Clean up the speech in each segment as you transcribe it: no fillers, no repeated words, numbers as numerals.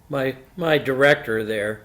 my director there.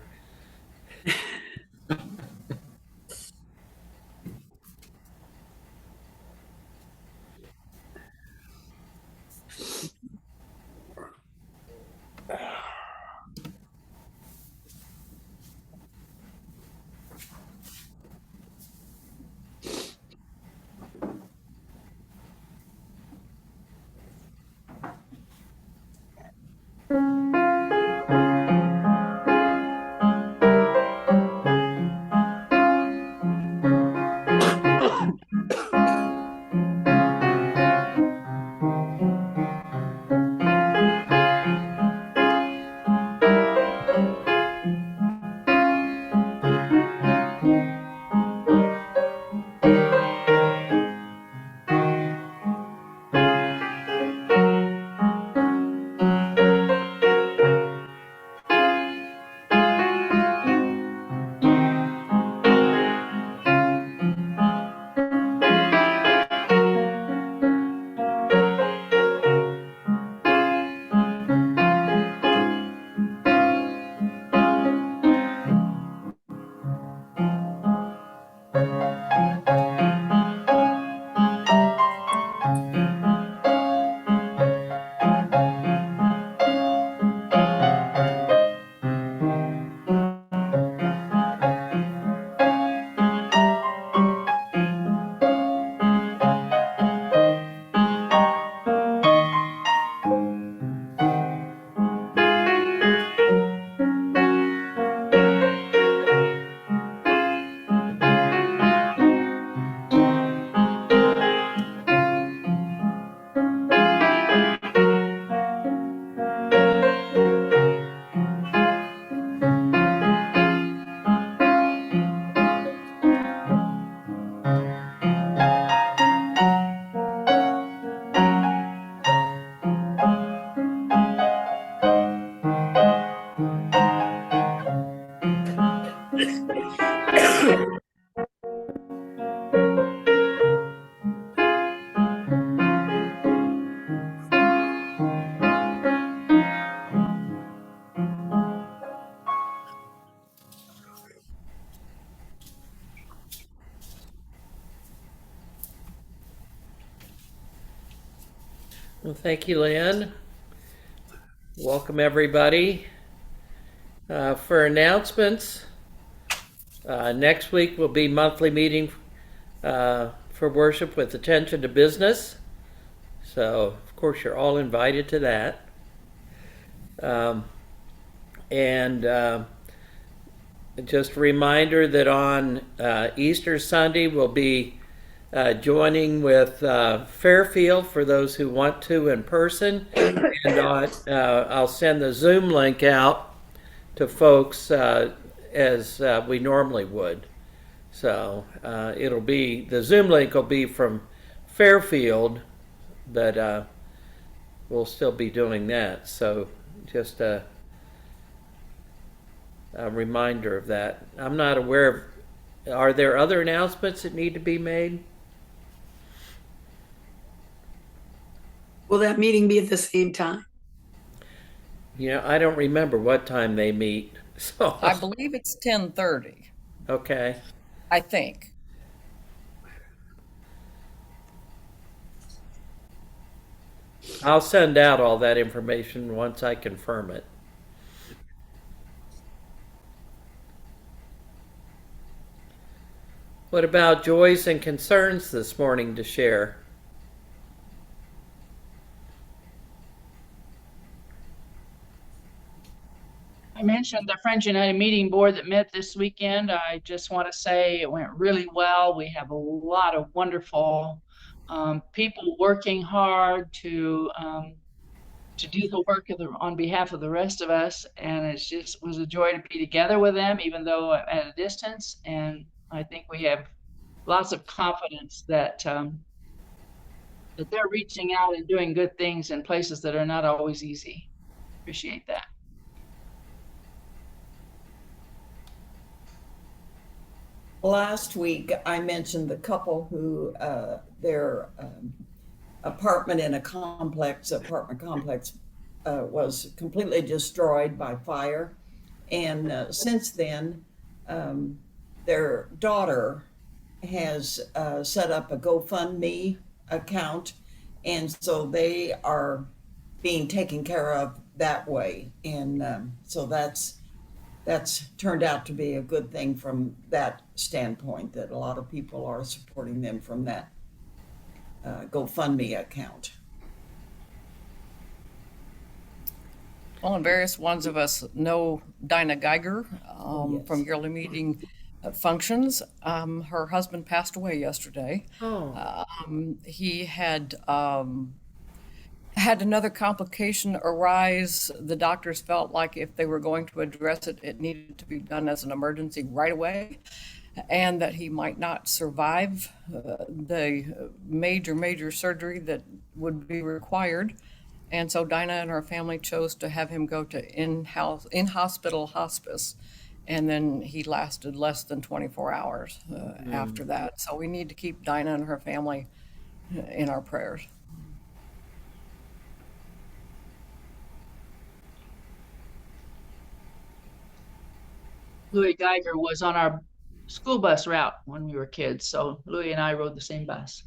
Well, thank you, Lynn. Welcome, everybody. For announcements, next week will be monthly meeting for worship with attention to business. So, of course, you're all invited to that. And just a reminder that on Easter Sunday we'll be joining with Fairfield for those who want to in person. And I'll send the Zoom link out to folks as we normally would. So it'll be, the Zoom link will be from Fairfield, but we'll still be doing that. So just a reminder of that. I'm not aware of, are there other announcements that need to be made? Will that meeting be at the same time? You know, I don't remember what time they meet. So, I believe it's 10:30, okay. I think. I'll send out all that information once I confirm it. What about joys and concerns this morning to share? I mentioned the Friends United Meeting Board that met this weekend. I just want to say it went really well. We have a lot of wonderful people working hard to do the work on behalf of the rest of us, and was a joy to be together with them, even though at a distance. And I think we have lots of confidence that they're reaching out and doing good things in places that are not always easy. Appreciate that. Last week, I mentioned the couple who their apartment complex was completely destroyed by fire. And since then, their daughter has set up a GoFundMe account, and so they are being taken care of that way. And so that's turned out to be a good thing from that standpoint, that a lot of people are supporting them from that GoFundMe account. Well, and various ones of us know Dinah Geiger Yes. from yearly meeting functions. Her husband passed away yesterday. Oh, He had another complication arise. The doctors felt like if they were going to address it, it needed to be done as an emergency right away, and that he might not survive the major surgery that would be required. And so Dinah and her family chose to have him go to in-hospital hospice. And then he lasted less than 24 hours after that. So we need to keep Dinah and her family in our prayers. Louis Geiger was on our school bus route when we were kids, so Louis and I rode the same bus.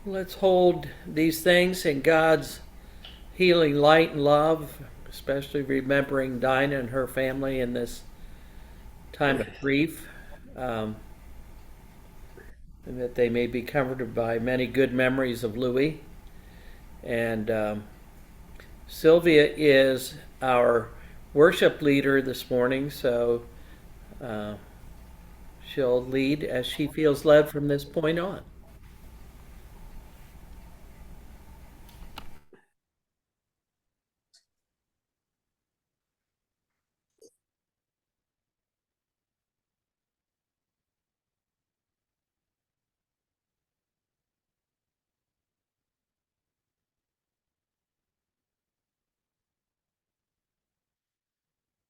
let's hold these things in God's healing light and love, especially remembering Dinah and her family in this time of grief, and that they may be comforted by many good memories of Louis. And Sylvia is our worship leader this morning, so she'll lead as she feels led from this point on.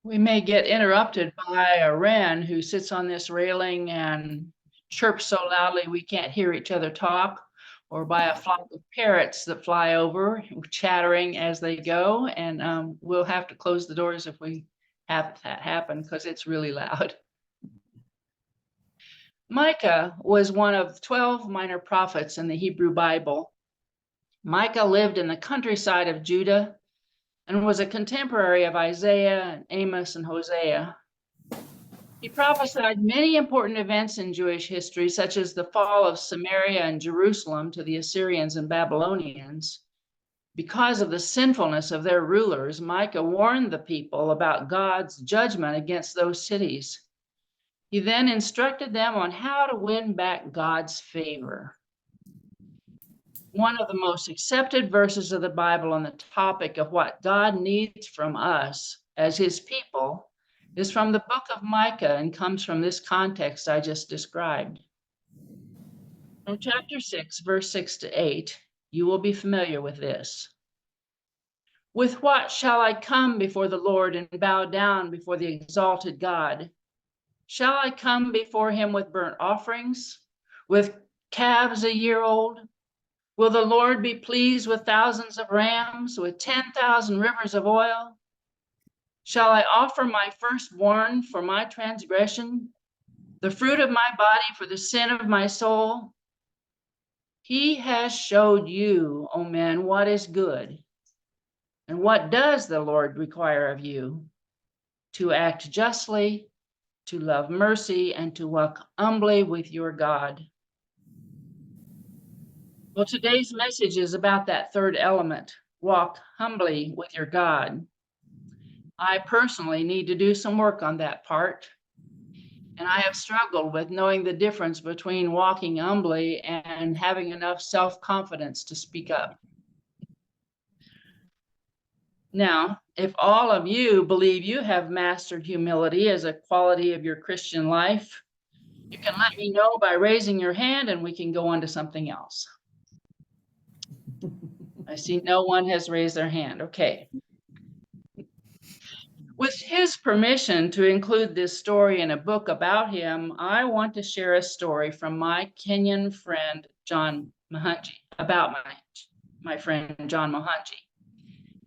We may get interrupted by a wren who sits on this railing and chirps so loudly we can't hear each other talk, or by a flock of parrots that fly over, chattering as they go. And we'll have to close the doors if we have that happen, because it's really loud. Micah was one of 12 minor prophets in the Hebrew Bible. Micah lived in the countryside of Judah and was a contemporary of Isaiah and Amos and Hosea. He prophesied many important events in Jewish history, such as the fall of Samaria and Jerusalem to the Assyrians and Babylonians. Because of the sinfulness of their rulers, Micah warned the people about God's judgment against those cities. He then instructed them on how to win back God's favor. One of the most accepted verses of the Bible on the topic of what God needs from us as his people is from the book of Micah and comes from this context I just described. From chapter 6, verse 6 to 8, you will be familiar with this. With what shall I come before the Lord and bow down before the exalted God? Shall I come before him with burnt offerings, with calves a year old? Will the Lord be pleased with thousands of rams, with 10,000 rivers of oil? Shall I offer my firstborn for my transgression, the fruit of my body for the sin of my soul? He has showed you, O men, what is good. And what does the Lord require of you? To act justly, to love mercy, and to walk humbly with your God. Well, today's message is about that third element, walk humbly with your God. I personally need to do some work on that part. And I have struggled with knowing the difference between walking humbly and having enough self-confidence to speak up. Now, if all of you believe you have mastered humility as a quality of your Christian life, you can let me know by raising your hand and we can go on to something else. I see no one has raised their hand. Okay. With his permission to include this story in a book about him, I want to share a story from my Kenyan friend, John Mohanji, about my friend, John Mohanji.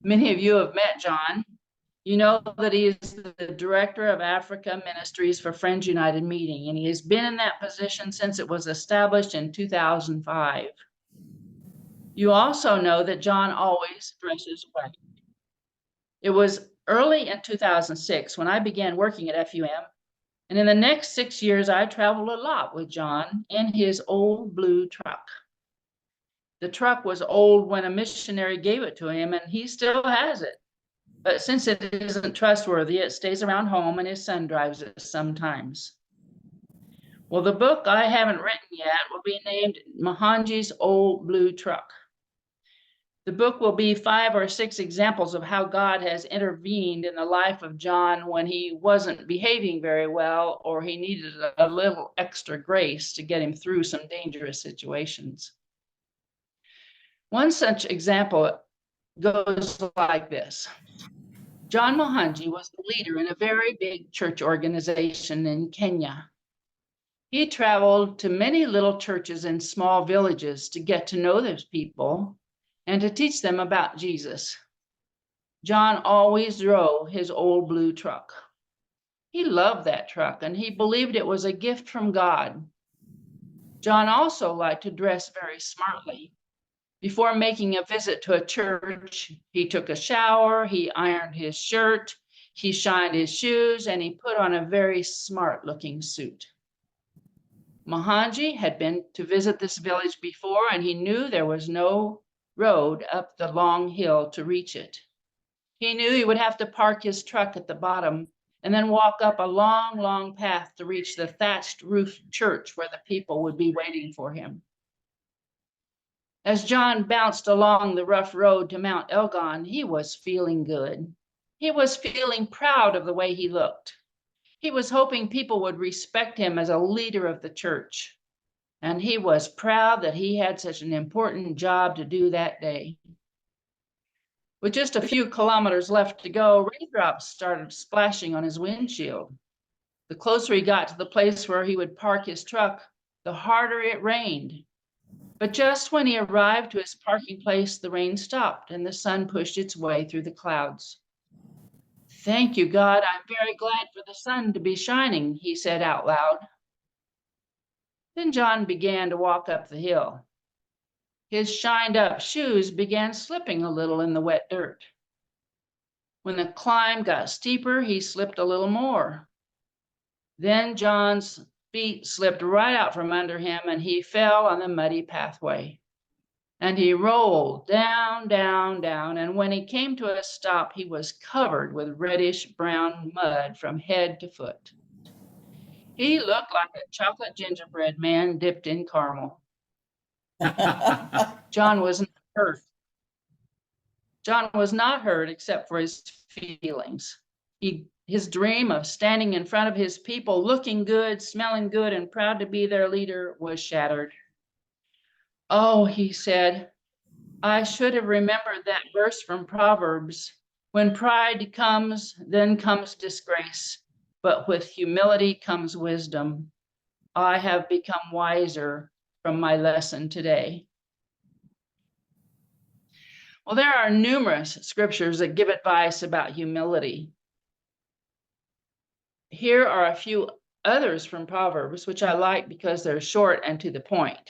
Many of you have met John. You know that he is the director of Africa Ministries for Friends United Meeting, and he has been in that position since it was established in 2005. You also know that John always dresses white. It was early in 2006 when I began working at FUM, and in the next 6 years, I traveled a lot with John in his old blue truck. The truck was old when a missionary gave it to him, and he still has it. But since it isn't trustworthy, it stays around home and his son drives it sometimes. Well, the book I haven't written yet will be named Mohanji's Old Blue Truck. The book will be 5 or 6 examples of how God has intervened in the life of John when he wasn't behaving very well or he needed a little extra grace to get him through some dangerous situations. One such example goes like this. John Mohanji was the leader in a very big church organization in Kenya. He traveled to many little churches and small villages to get to know those people and to teach them about Jesus. John always drove his old blue truck. He loved that truck and he believed it was a gift from God. John also liked to dress very smartly. Before making a visit to a church, he took a shower, he ironed his shirt, he shined his shoes, and he put on a very smart-looking suit. Mohanji had been to visit this village before, and he knew there was no road up the long hill to reach it. He knew he would have to park his truck at the bottom and then walk up a long, long path to reach the thatched roof church where the people would be waiting for him. As John bounced along the rough road to Mount Elgon, he was feeling good. He was feeling proud of the way he looked. He was hoping people would respect him as a leader of the church. And he was proud that he had such an important job to do that day. With just a few kilometers left to go, raindrops started splashing on his windshield. The closer he got to the place where he would park his truck, the harder it rained. But just when he arrived to his parking place, the rain stopped and the sun pushed its way through the clouds. "Thank you, God. I'm very glad for the sun to be shining," he said out loud. Then John began to walk up the hill. His shined up shoes began slipping a little in the wet dirt. When the climb got steeper, he slipped a little more. Then John's feet slipped right out from under him and he fell on the muddy pathway. And he rolled down, down, down. And when he came to a stop, he was covered with reddish brown mud from head to foot. He looked like a chocolate gingerbread man dipped in caramel. John was not hurt. John was not hurt except for his feelings. His dream of standing in front of his people, looking good, smelling good, and proud to be their leader was shattered. "Oh," he said, "I should have remembered that verse from Proverbs. When pride comes, then comes disgrace, but with humility comes wisdom. I have become wiser from my lesson today." Well, there are numerous scriptures that give advice about humility. Here are a few others from Proverbs, which I like because they're short and to the point.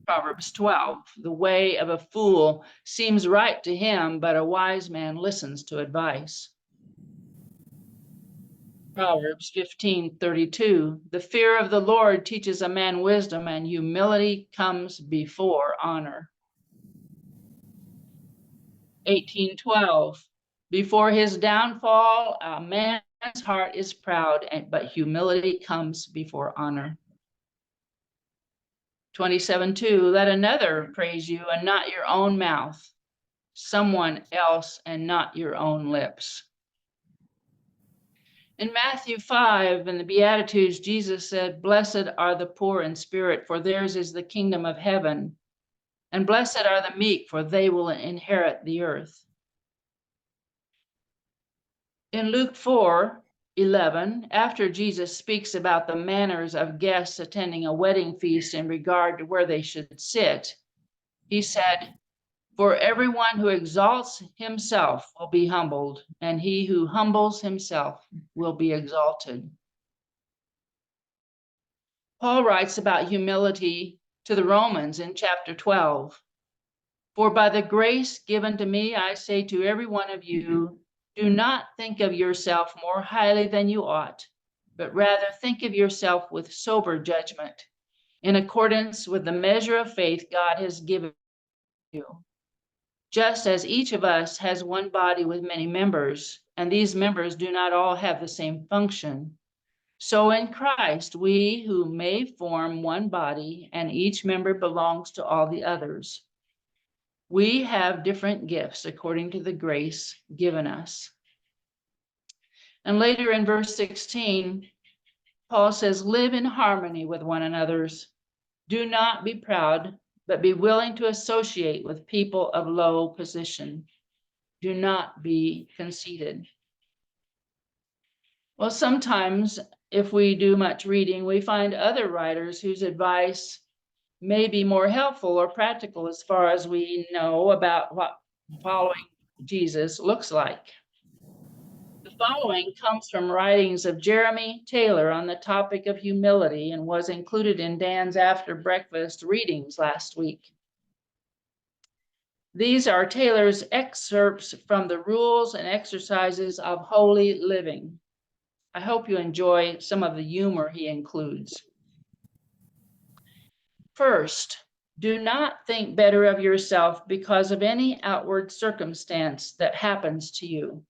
Proverbs 12, "The way of a fool seems right to him, but a wise man listens to advice." Proverbs 15:32, "The fear of the Lord teaches a man wisdom, and humility comes before honor." 18:12, "Before his downfall, a man's heart is proud, but humility comes before honor." 27:2, "Let another praise you and not your own mouth. someone else and not your own lips. In Matthew 5, in the Beatitudes, Jesus said, "Blessed are the poor in spirit, for theirs is the kingdom of heaven. And blessed are the meek, for they will inherit the earth." In Luke 4:11, after Jesus speaks about the manners of guests attending a wedding feast in regard to where they should sit, he said, "For everyone who exalts himself will be humbled, and he who humbles himself will be exalted." Paul writes about humility to the Romans in chapter 12. "For by the grace given to me, I say to every one of you, do not think of yourself more highly than you ought, but rather think of yourself with sober judgment, in accordance with the measure of faith God has given you. Just as each of us has one body with many members, and these members do not all have the same function, so in Christ we who may form one body, and each member belongs to all the others. We have different gifts according to the grace given us." And later in verse 16, Paul says, "Live in harmony with one another. Do not be proud, but be willing to associate with people of low position. Do not be conceited." Well, sometimes if we do much reading, we find other writers whose advice may be more helpful or practical as far as we know about what following Jesus looks like. The following comes from writings of Jeremy Taylor on the topic of humility and was included in Dan's after breakfast readings last week. These are Taylor's excerpts from the rules and exercises of holy living. I hope you enjoy some of the humor he includes. First, do not think better of yourself because of any outward circumstance that happens to you.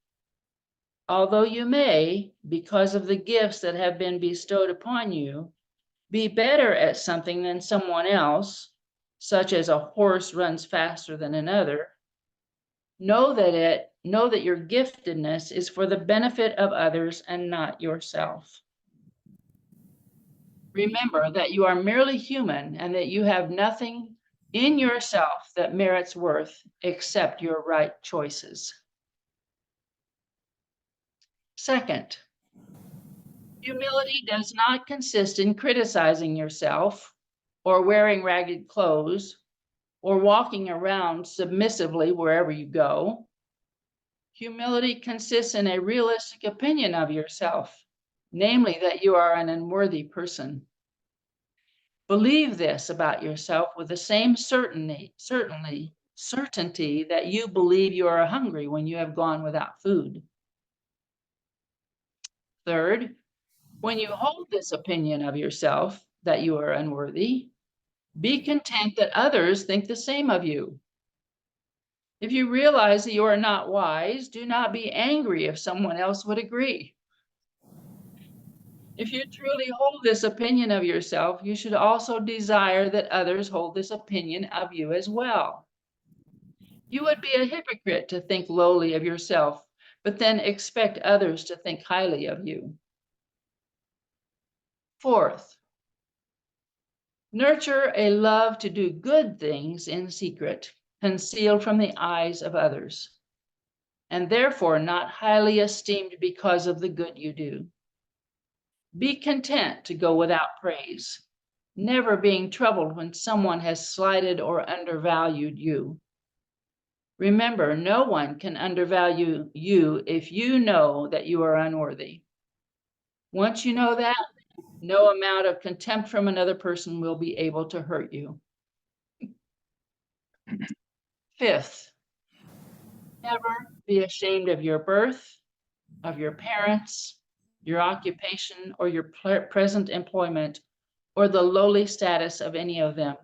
Although you may, because of the gifts that have been bestowed upon you, be better at something than someone else, such as a horse runs faster than another, know that your giftedness is for the benefit of others and not yourself. Remember that you are merely human and that you have nothing in yourself that merits worth except your right choices. Second, humility does not consist in criticizing yourself or wearing ragged clothes or walking around submissively wherever you go. Humility consists in a realistic opinion of yourself, namely that you are an unworthy person. Believe this about yourself with the same certainty that you believe you are hungry when you have gone without food. Third, when you hold this opinion of yourself that you are unworthy, be content that others think the same of you. If you realize that you are not wise, do not be angry if someone else would agree. If you truly hold this opinion of yourself, you should also desire that others hold this opinion of you as well. You would be a hypocrite to think lowly of yourself, but then expect others to think highly of you. Fourth, nurture a love to do good things in secret, concealed from the eyes of others, and therefore not highly esteemed because of the good you do. Be content to go without praise, never being troubled when someone has slighted or undervalued you. Remember, no one can undervalue you if you know that you are unworthy. Once you know that, no amount of contempt from another person will be able to hurt you. Fifth, never be ashamed of your birth, of your parents, your occupation, or your present employment, or the lowly status of any of them.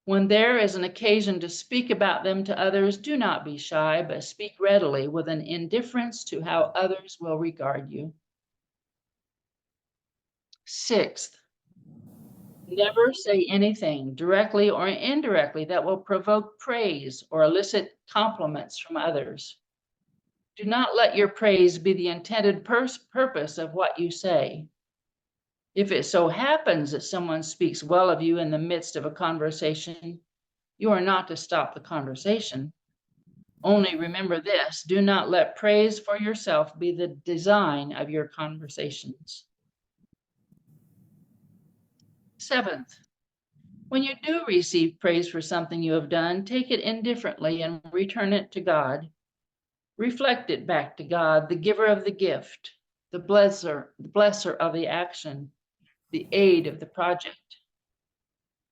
When there is an occasion to speak about them to others, do not be shy, but speak readily with an indifference to how others will regard you. Sixth, Never say anything, directly or indirectly, that will provoke praise or elicit compliments from others. Do not let your praise be the intended purpose of what you say. If it so happens that someone speaks well of you in the midst of a conversation, you are not to stop the conversation. Only remember this: do not let praise for yourself be the design of your conversations. Seventh, when you do receive praise for something you have done, take it indifferently and return it to God. Reflect it back to God, the giver of the gift, the blesser of the action, the aid of the project.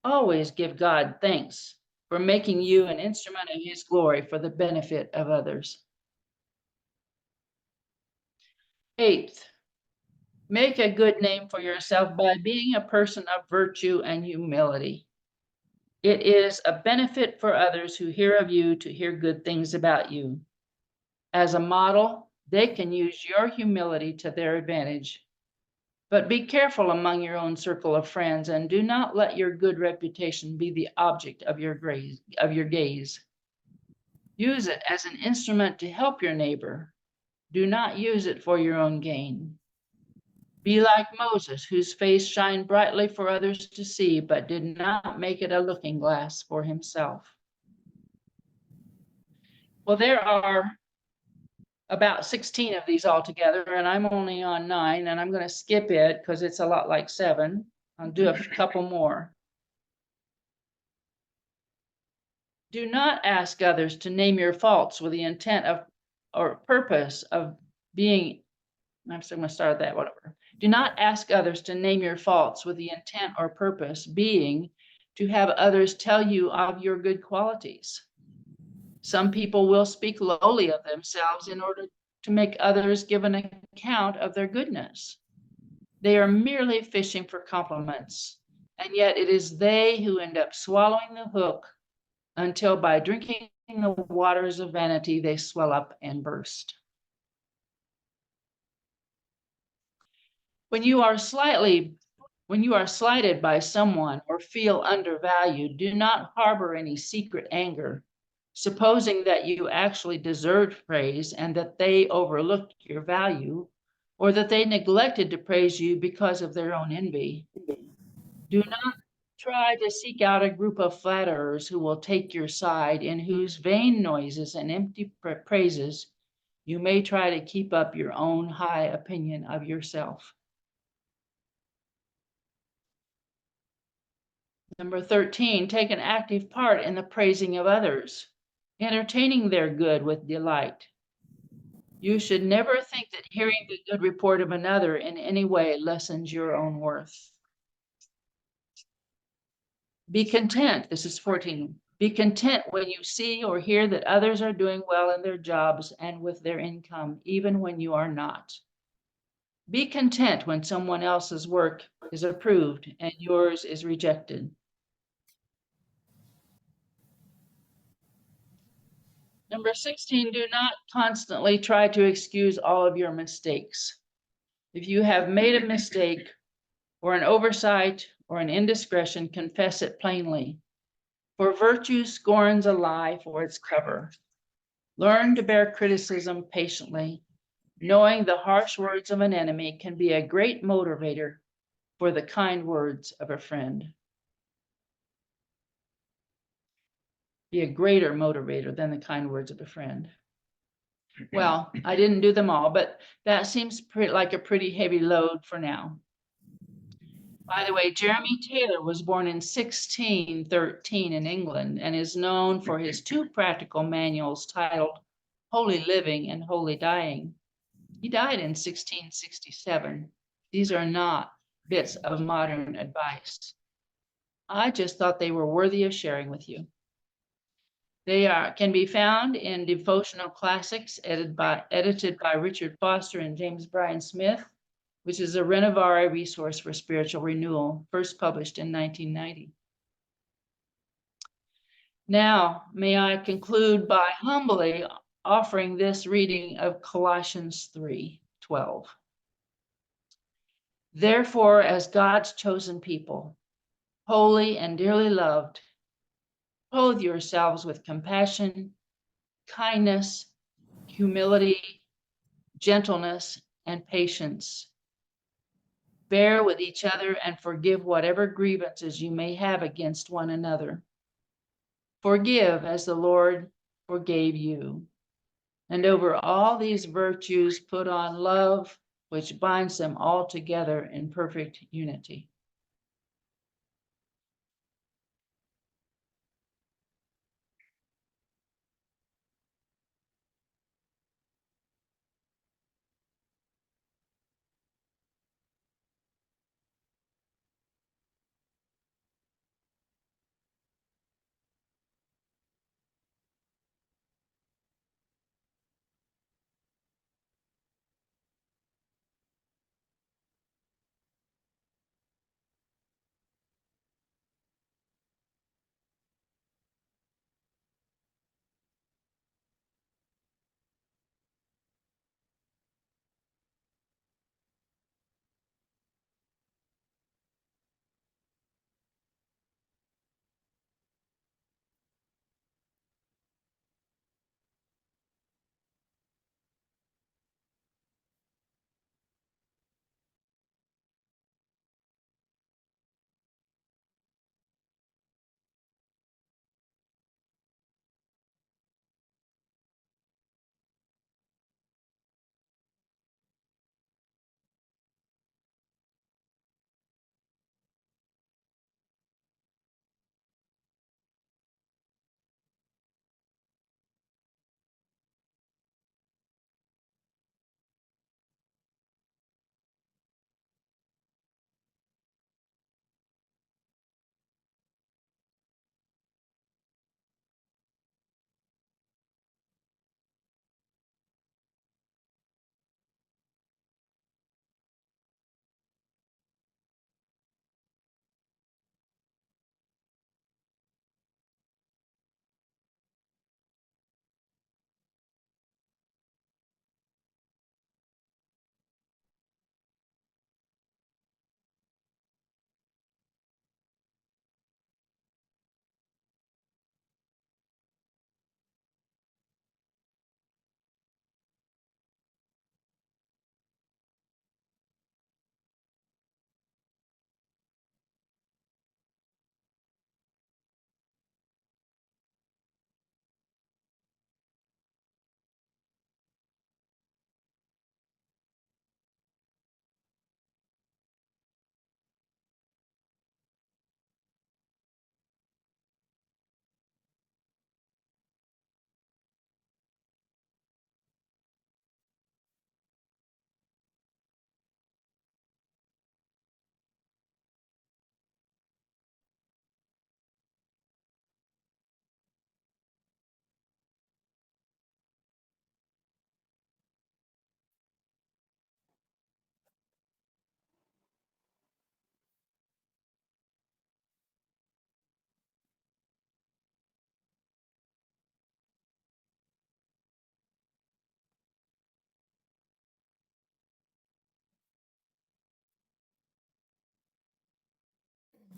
Always give God thanks for making you an instrument of his glory for the benefit of others. Eighth, make a good name for yourself by being a person of virtue and humility. It is a benefit for others who hear of you to hear good things about you. As a model, they can use your humility to their advantage. But be careful among your own circle of friends and do not let your good reputation be the object of your gaze. Use it as an instrument to help your neighbor. Do not use it for your own gain. Be like Moses, whose face shined brightly for others to see, but did not make it a looking glass for himself. Well, there are about 16 of these altogether, and I'm only on 9, and I'm going to skip it because it's a lot like 7. I'll do a couple more. Do not ask others to name your faults with the intent of or purpose of being, I'm still going to start that, whatever. Do not ask others to name your faults with the intent or purpose being to have others tell you of your good qualities. Some people will speak lowly of themselves in order to make others give an account of their goodness. They are merely fishing for compliments, and yet it is they who end up swallowing the hook until by drinking the waters of vanity, they swell up and burst. When you are slighted by someone or feel undervalued, do not harbor any secret anger, supposing that you actually deserved praise and that they overlooked your value, or that they neglected to praise you because of their own envy. Do not try to seek out a group of flatterers who will take your side, in whose vain noises and empty praises you may try to keep up your own high opinion of yourself. Number 13, take an active part in the praising of others, entertaining their good with delight. You should never think that hearing the good report of another in any way lessens your own worth. Be content, this is 14. Be content when you see or hear that others are doing well in their jobs and with their income, even when you are not. Be content when someone else's work is approved and yours is rejected. Number 16, do not constantly try to excuse all of your mistakes. If you have made a mistake or an oversight or an indiscretion, confess it plainly. For virtue scorns a lie for its cover. Learn to bear criticism patiently, knowing the harsh words of an enemy can be a great motivator for the kind words of a friend. Be a greater motivator than the kind words of a friend. Well, I didn't do them all, but that seems like a pretty heavy load for now. By the way, Jeremy Taylor was born in 1613 in England and is known for his 2 practical manuals titled Holy Living and Holy Dying. He died in 1667. These are not bits of modern advice. I just thought they were worthy of sharing with you. They can be found in Devotional Classics edited by Richard Foster and James Bryan Smith, which is a Renovare resource for spiritual renewal, first published in 1990. Now, may I conclude by humbly offering this reading of Colossians 3:12. Therefore, as God's chosen people, holy and dearly loved, clothe yourselves with compassion, kindness, humility, gentleness, and patience. Bear with each other and forgive whatever grievances you may have against one another. Forgive as the Lord forgave you. And over all these virtues, put on love, which binds them all together in perfect unity.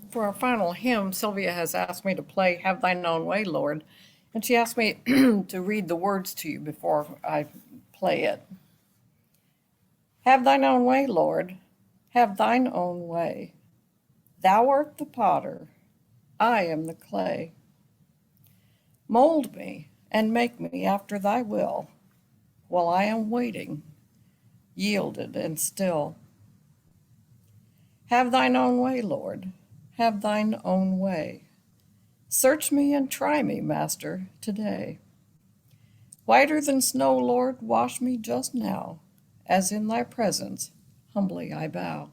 For our final hymn, Sylvia has asked me to play Have Thine Own Way, Lord. And she asked me to read the words to you before I play it. Have thine own way, Lord. Have thine own way. Thou art the potter. I am the clay. Mold me and make me after thy will, while I am waiting, yielded and still. Have thine own way, Lord. Have thine own way. Search me and try me, Master, today. Whiter than snow, Lord, wash me just now, as in thy presence humbly I bow.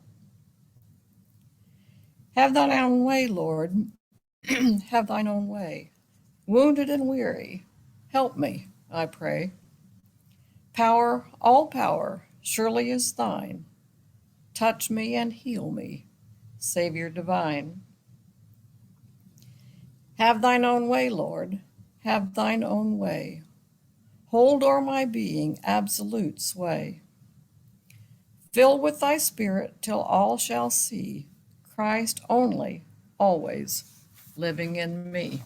Have thine own way, Lord, have thine own way. Wounded and weary, help me, I pray. Power, all power, surely is thine. Touch me and heal me, Savior divine. Have thine own way, Lord, have thine own way. Hold o'er my being absolute sway. Fill with thy spirit till all shall see Christ only, always living in me.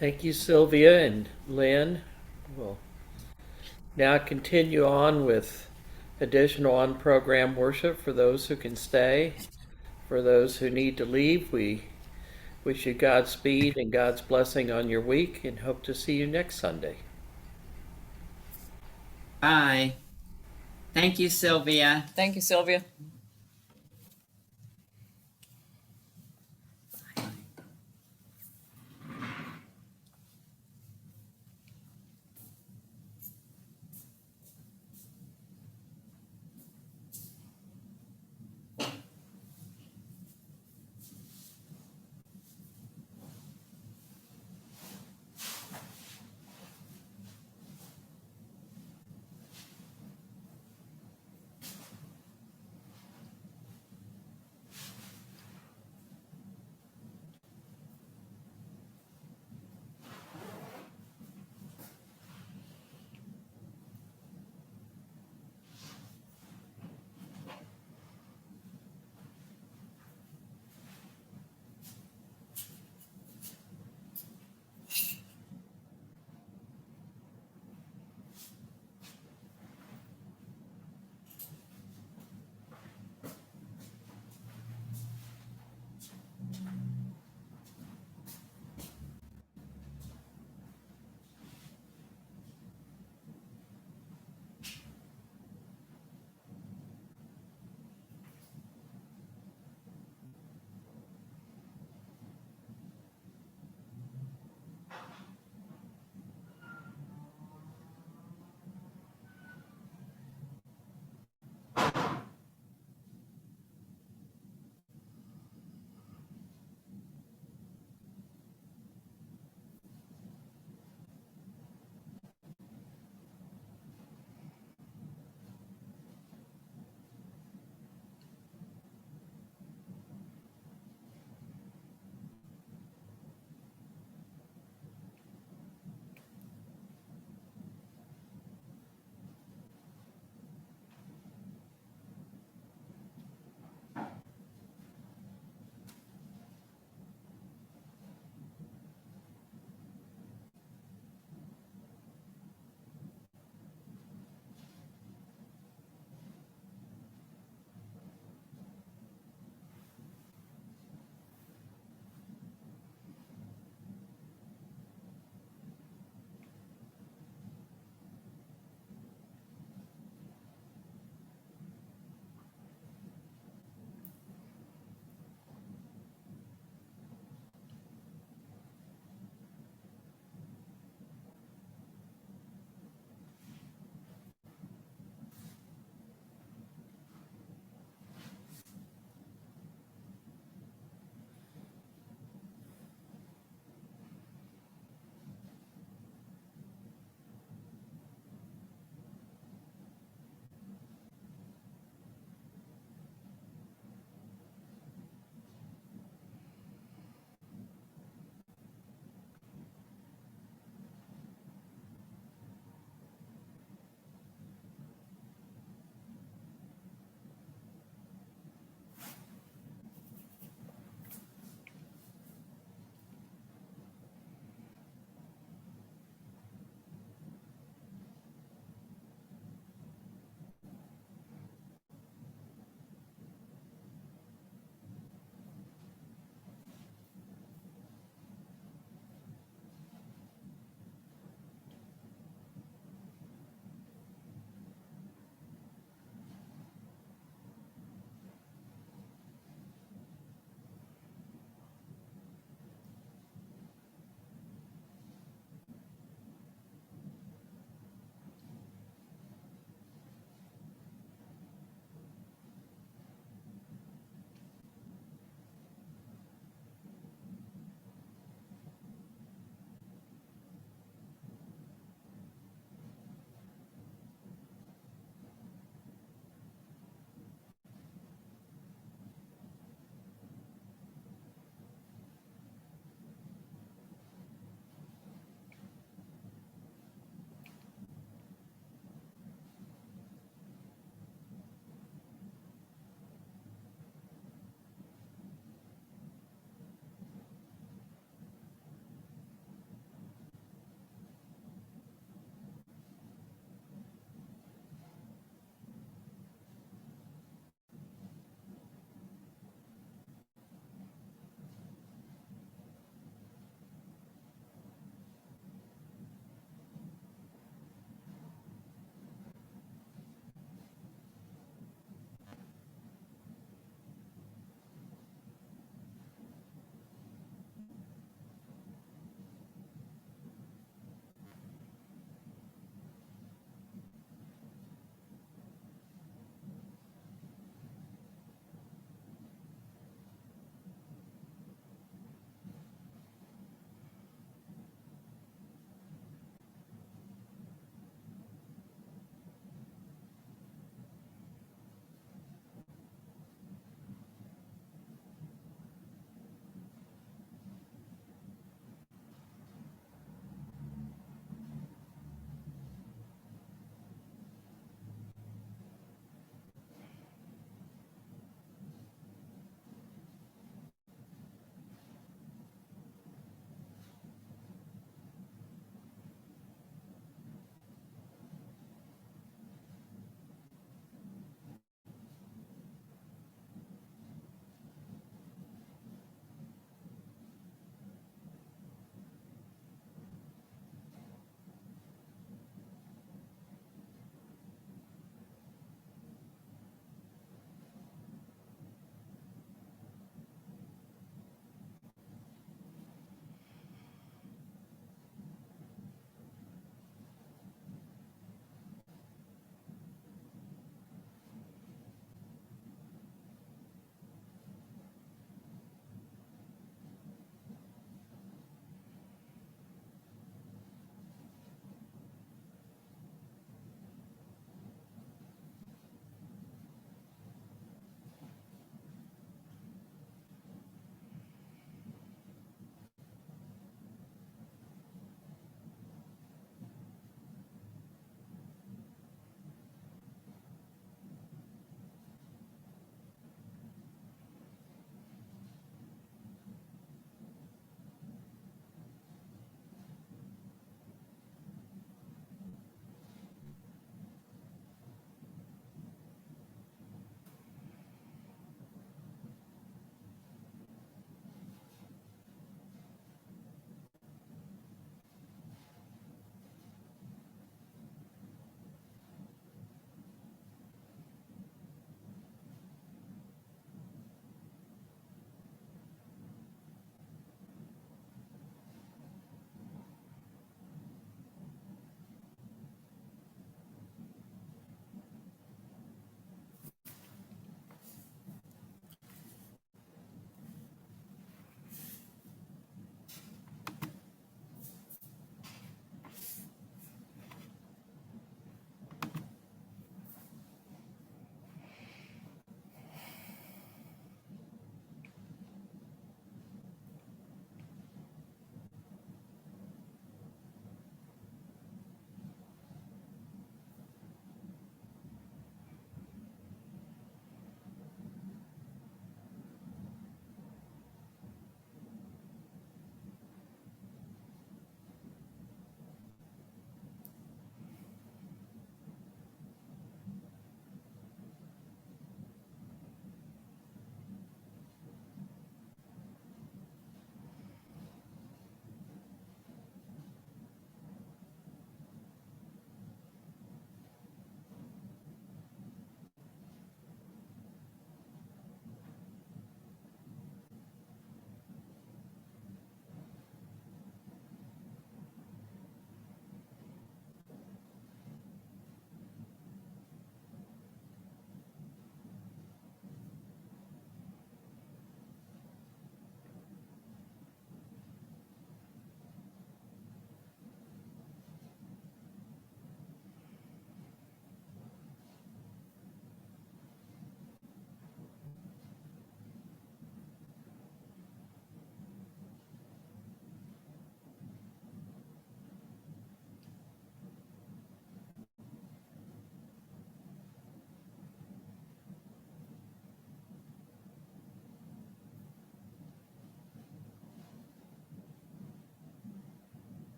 Thank you, Sylvia and Lynn. We'll now continue on with additional on-program worship for those who can stay. For those who need to leave, we wish you Godspeed and God's blessing on your week and hope to see you next Sunday. Bye. Thank you, Sylvia. Thank you, Sylvia.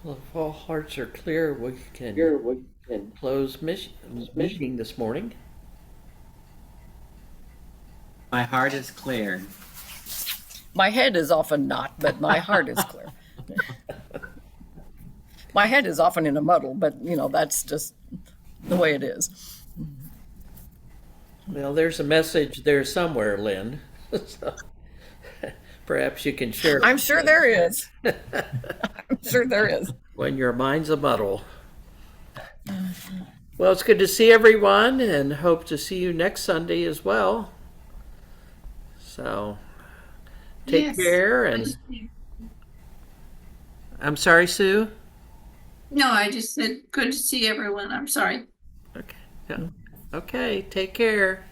Well, if all hearts are clear, we can close meeting this morning. My heart is clear. My head is often not, but my heart is clear. My head is often in a muddle, but that's just the way it is. Well, there's a message there somewhere, Lynn. So, perhaps you can share it I'm sure there is. I'm sure there is. when your mind's a muddle. Well, it's good to see everyone and hope to see you next Sunday as well. So take Yes. care and I'm sorry, Sue. No, I just said good to see everyone. I'm sorry. Okay. Yeah. Okay, take care.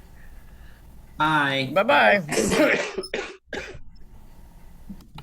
Bye. Bye-bye.